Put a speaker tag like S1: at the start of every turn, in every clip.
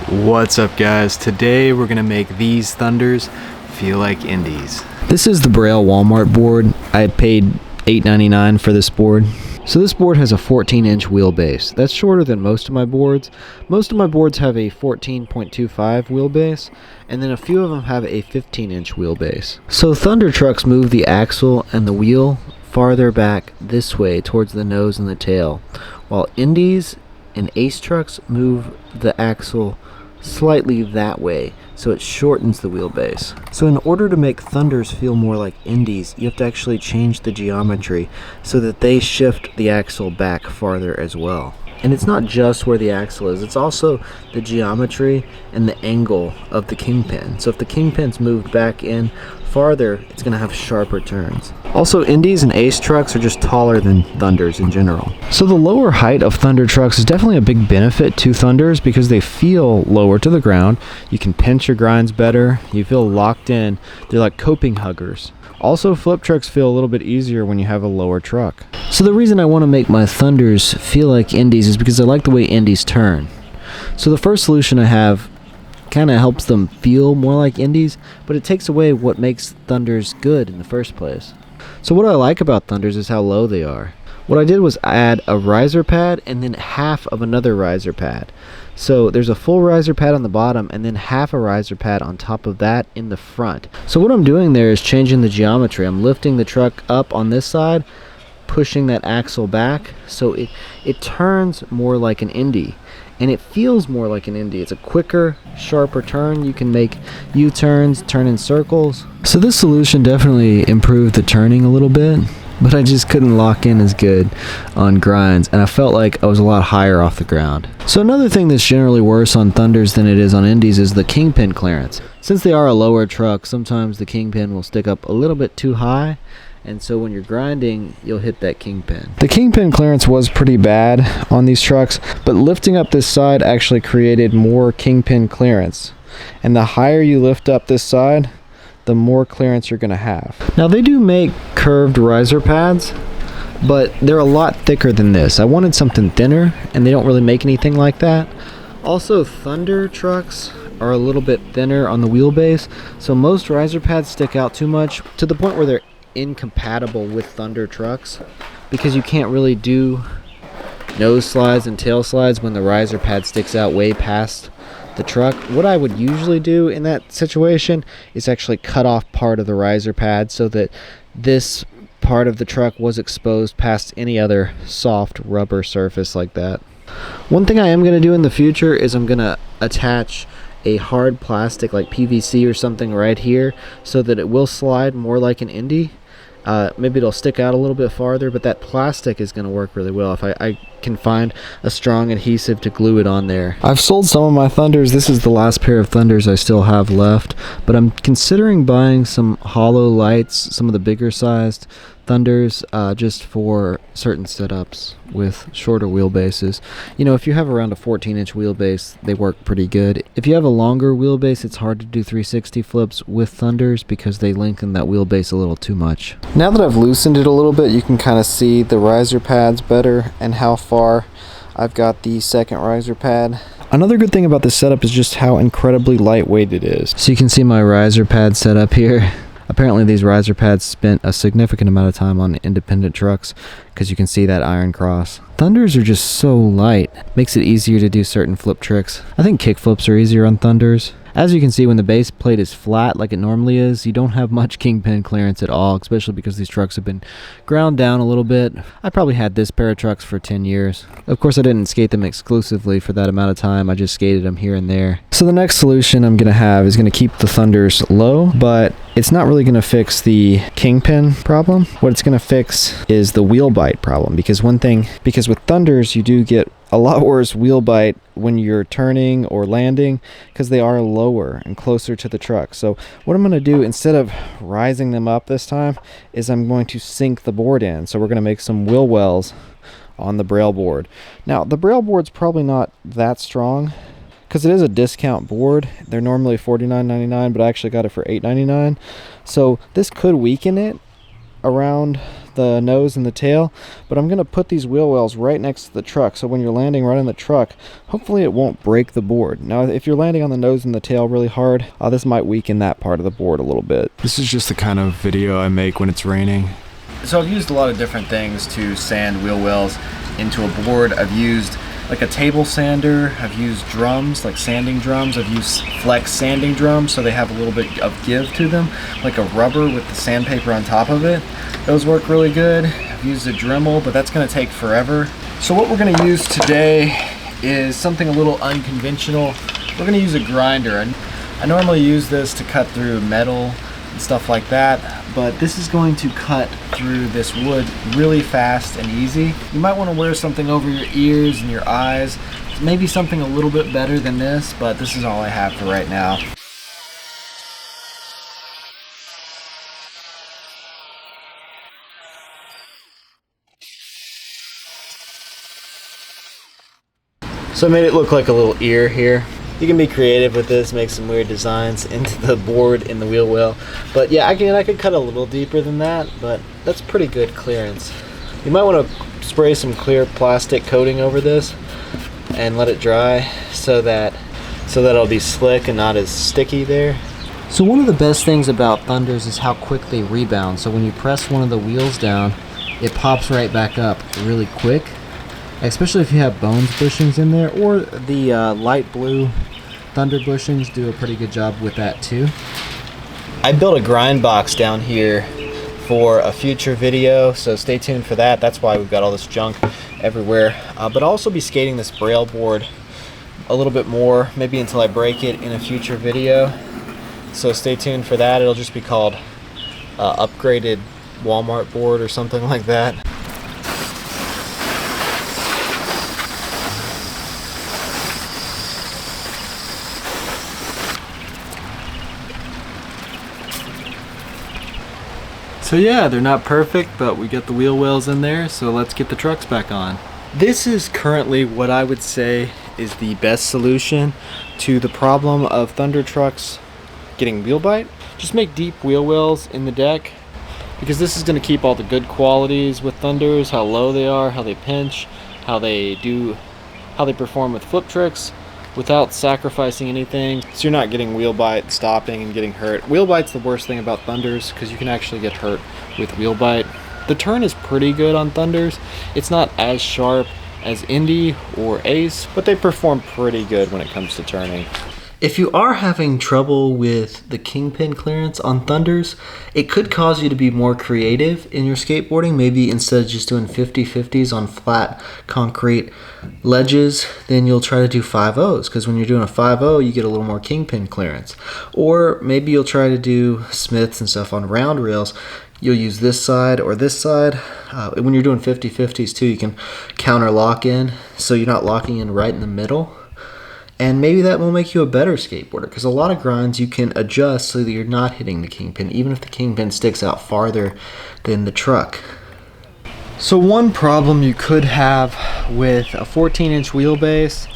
S1: What's up, guys? Today we're gonna make these Thunders feel like Indies.
S2: This is the Braille Walmart board. I paid $8.99 for this board. So this board has a 14-inch wheelbase. That's shorter than most of my boards. Most of my boards have a 14.25 wheelbase, and then a few of them have a 15-inch wheelbase. So Thunder trucks move the axle and the wheel farther back this way towards the nose and the tail, while Indies and Ace trucks move the axle slightly that way, so it shortens the wheelbase. So in order to make Thunders feel more like Indies, you have to actually change the geometry so that they shift the axle back farther as well. And it's not just where the axle is, it's also the geometry and the angle of the kingpin. So if the kingpin's moved back in farther, it's going to have sharper turns. Also, Indies and Ace trucks are just taller than Thunders in general. So the lower height of Thunder trucks is definitely a big benefit to Thunders because they feel lower to the ground. You can pinch your grinds better. You feel locked in. They're like coping huggers. Also, flip trucks feel a little bit easier when you have a lower truck. So the reason I want to make my Thunders feel like Indies is because I like the way Indies turn. So the first solution I have kind of helps them feel more like Indies, but it takes away what makes Thunders good in the first place. So what I like about Thunders is how low they are. What I did was add a riser pad and then half of another riser pad. So there's a full riser pad on the bottom and then half a riser pad on top of that in the front. So what I'm doing there is changing the geometry. I'm lifting the truck up on this side, pushing that axle back, so it turns more like an Indy. And it feels more like an Indy. It's a quicker, sharper turn. You can make U-turns, turn in circles. So this solution definitely improved the turning a little bit, but I just couldn't lock in as good on grinds, and I felt like I was a lot higher off the ground. So another thing that's generally worse on Thunders than it is on Indies is the kingpin clearance. Since they are a lower truck, sometimes the kingpin will stick up a little bit too high, and so when you're grinding, you'll hit that kingpin. The kingpin clearance was pretty bad on these trucks, but lifting up this side actually created more kingpin clearance. And the higher you lift up this side, the more clearance you're going to have. Now they do make curved riser pads, but they're a lot thicker than this. I wanted something thinner, and they don't really make anything like that. Also, Thunder trucks are a little bit thinner on the wheelbase, so most riser pads stick out too much to the point where they're incompatible with Thunder trucks because you can't really do nose slides and tail slides when the riser pad sticks out way past the truck. What I would usually do in that situation is actually cut off part of the riser pad so that this part of the truck was exposed past any other soft rubber surface like that. One thing I am going to do in the future is I'm going to attach a hard plastic like PVC or something right here so that it will slide more like an Indy. Maybe it'll stick out a little bit farther, but that plastic is going to work really well if I can find a strong adhesive to glue it on there. I've sold some of my Thunders. This is the last pair of Thunders I still have left, but I'm considering buying some hollow lights, some of the bigger sized Thunders, just for certain setups with shorter wheelbases. You know, if you have around a 14-inch wheelbase, they work pretty good. If you have a longer wheelbase, it's hard to do 360 flips with Thunders because they lengthen that wheelbase a little too much. Now that I've loosened it a little bit, you can kind of see the riser pads better and how far I've got the second riser pad. Another good thing about this setup is just how incredibly lightweight it is. So you can see my riser pad set up here. Apparently these riser pads spent a significant amount of time on independent trucks because you can see that iron cross. Thunders are just so light. Makes it easier to do certain flip tricks. I think kick flips are easier on Thunders. As you can see, when the base plate is flat like it normally is, you don't have much kingpin clearance at all, especially because these trucks have been ground down a little bit. I probably had this pair of trucks for 10 years. Of course, I didn't skate them exclusively for that amount of time. I just skated them here and there. So the next solution I'm going to have is going to keep the Thunders low, but it's not really going to fix the kingpin problem. What it's going to fix is the wheel bite problem, because with Thunders, you do get a lot worse wheel bite when you're turning or landing because they are lower and closer to the truck. So what I'm going to do, instead of rising them up this time, is I'm going to sink the board in. So we're going to make some wheel wells on the Braille board. Now the Braille board's probably not that strong because it is a discount board. They're normally $49.99, but I actually got it for $8.99. So this could weaken it around the nose and the tail, but I'm going to put these wheel wells right next to the truck, so when you're landing right on the truck, hopefully it won't break the board. Now, if you're landing on the nose and the tail really hard, this might weaken that part of the board a little bit.
S1: This is just the kind of video I make when it's raining.
S2: So I've used a lot of different things to sand wheel wells into a board. I've used like a table sander, I've used drums, like sanding drums, I've used flex sanding drums so they have a little bit of give to them, like a rubber with the sandpaper on top of it. Those work really good. I've used a Dremel, but that's gonna take forever. So what we're gonna use today is something a little unconventional. We're gonna use a grinder. I normally use this to cut through metal and stuff like that, but this is going to cut through this wood really fast and easy. You might want to wear something over your ears and your eyes, maybe something a little bit better than this, but this is all I have for right now. So I made it look like a little ear here. You can be creative with this, make some weird designs into the board in the wheel well. But yeah, I could cut a little deeper than that, but that's pretty good clearance. You might want to spray some clear plastic coating over this and let it dry so that it'll be slick and not as sticky there. So one of the best things about Thunders is how quick they rebound. So when you press one of the wheels down, it pops right back up really quick. Especially if you have bones bushings in there, or the light blue Thunder bushings do a pretty good job with that too. I built a grind box down here for a future video, so stay tuned for that. That's why we've got all this junk everywhere. But I'll also be skating this braille board a little bit more, maybe until I break it in a future video. So stay tuned for that. It'll just be called upgraded Walmart board or something like that.
S1: So yeah, they're not perfect, but we got the wheel wells in there, so let's get the trucks back on. This is currently what I would say is the best solution to the problem of Thunder trucks getting wheel bite. Just make deep wheel wells in the deck, because this is going to keep all the good qualities with Thunders, how low they are, how they pinch, how they perform with flip tricks, without sacrificing anything, so you're not getting wheel bite, stopping and getting hurt. Wheel bite's the worst thing about Thunders, because you can actually get hurt with wheel bite. The turn is pretty good on Thunders. It's not as sharp as Indy or Ace, but they perform pretty good when it comes to turning. If you are having trouble with the kingpin clearance on Thunders, it could cause you to be more creative in your skateboarding. Maybe instead of just doing 50-50s on flat concrete ledges, then you'll try to do 5-0s, because when you're doing a 5-0, you get a little more kingpin clearance. Or maybe you'll try to do Smiths and stuff on round rails. You'll use this side or this side. When you're doing 50-50s too, you can counter lock in, so you're not locking in right in the middle. And maybe that will make you a better skateboarder, because a lot of grinds you can adjust so that you're not hitting the kingpin, even if the kingpin sticks out farther than the truck. So one problem you could have with a 14-inch wheelbase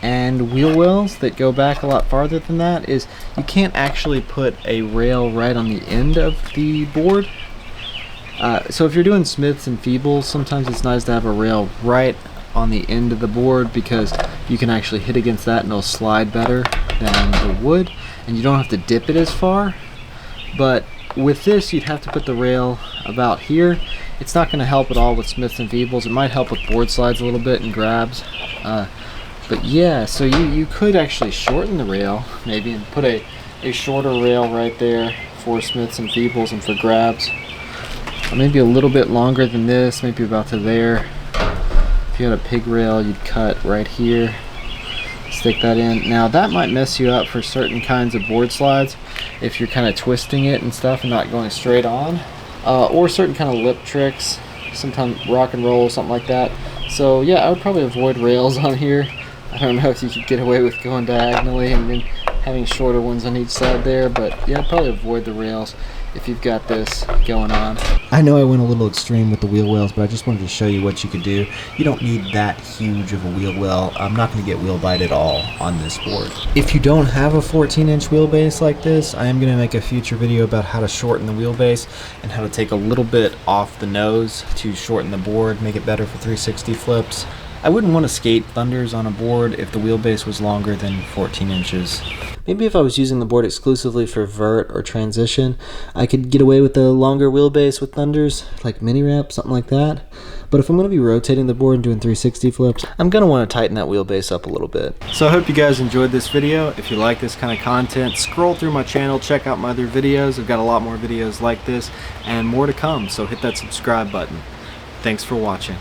S1: and wheel wells that go back a lot farther than that is you can't actually put a rail right on the end of the board. So if you're doing Smiths and Feebles, sometimes it's nice to have a rail right on the end of the board, because you can actually hit against that and it'll slide better than the wood, and you don't have to dip it as far. But with this, you'd have to put the rail about here. It's not going to help at all with Smiths and Feebles. It might help with board slides a little bit and grabs. But yeah, so you could actually shorten the rail maybe and put a shorter rail right there for Smiths and Feebles and for grabs. Maybe a little bit longer than this, maybe about to there. If you had a pig rail, you'd cut right here, stick that in. Now that might mess you up for certain kinds of board slides if you're kind of twisting it and stuff and not going straight on, or certain kind of lip tricks, sometimes rock and roll, something like that. So yeah, I would probably avoid rails on here. I don't know if you could get away with going diagonally and then having shorter ones on each side there, but yeah, I'd probably avoid the rails. if you've got this going on.
S2: I know I went a little extreme with the wheel wells, but I just wanted to show you what you could do. You don't need that huge of a wheel well. I'm not going to get wheel bite at all on this board. If you don't have a 14-inch wheelbase like this, I am going to make a future video about how to shorten the wheelbase and how to take a little bit off the nose to shorten the board, make it better for 360 flips. I wouldn't want to skate Thunders on a board if the wheelbase was longer than 14 inches. Maybe if I was using the board exclusively for vert or transition, I could get away with the longer wheelbase with Thunders, like mini wrap, something like that. But if I'm going to be rotating the board and doing 360 flips, I'm going to want to tighten that wheelbase up a little bit.
S1: So I hope you guys enjoyed this video. If you like this kind of content, scroll through my channel, check out my other videos. I've got a lot more videos like this and more to come, so hit that subscribe button. Thanks for watching.